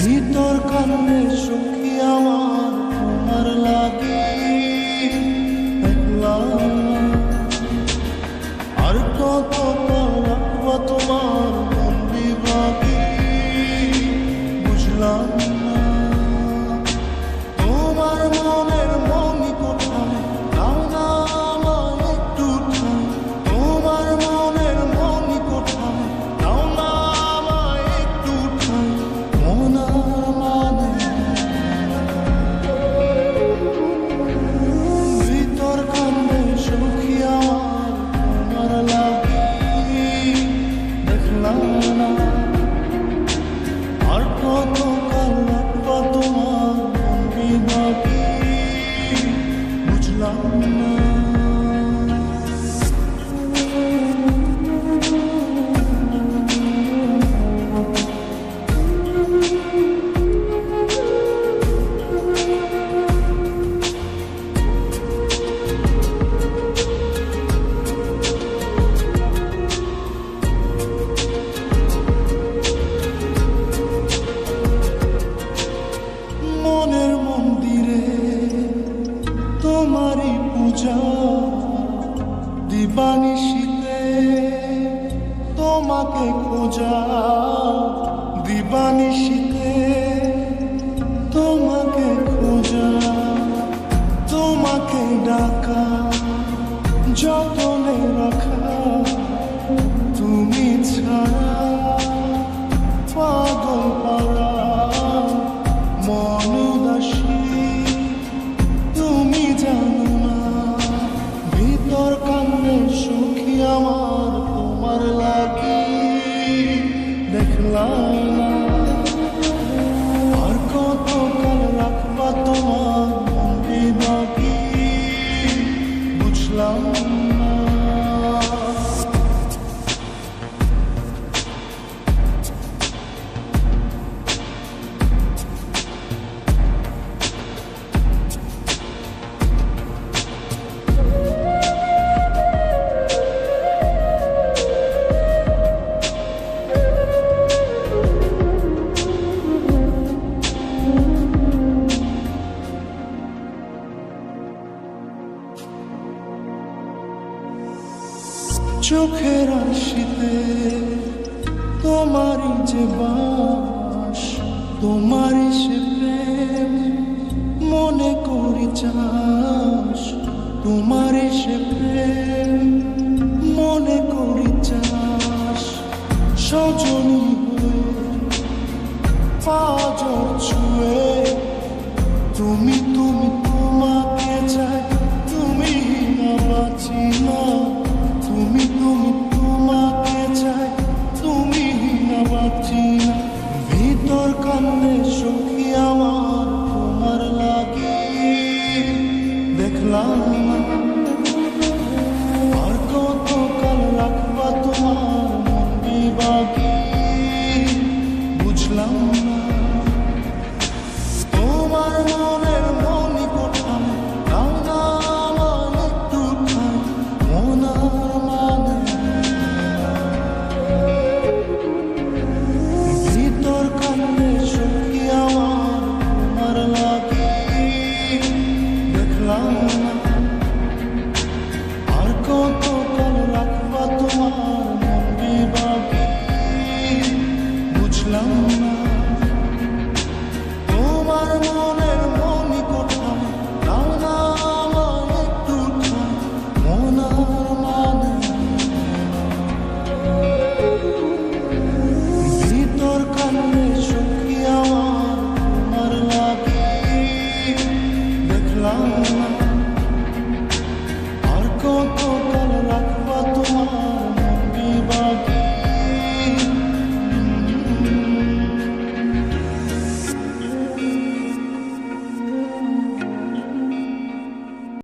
ভিতর কান্নে সখী আমার তোমার লাগি একলা, আর কত রাখবা তোমার মন বিভাগী বুঝলাম না। তোমার মনের মনি কোথায় দাও না আমায় একটু ঠাঁই, তোমার মনের মনি কোথায় দাও না আমায় একটু ঠাঁই। মনার মানে ভিতর কান্দে সখী আমার তোমার লাগি দেখলাম না, আর কত কাল রাখবা তোমার মন বিভাগী বুঝলাম না। মনের মন্দিরে তোমারই পূজা, দিবানিশীতে তোমাকে খোঁজা, দিবানিশীতে তোমাকে খোঁজা, তোমাকে ডাকা যতনে রাখা, তুমি ছাড়া পাগল পাড়া মন উদাসী তুমি জানো না। ভিতর কান্নে সখী আমার তোমার লাগি দেখলাম না, আর কত কাল রাখবা তোমার মন বিভাগী বুঝলাম না। চোখের আশিতে তোমারই যে বাস, তোমারই সে প্রেম মনে করি চাস, তোমারই সে প্রেম মনে করি চাস। সজনী হয়ে পাঁজর ছুঁয়ে তুমি তুমি তোমাকে চাই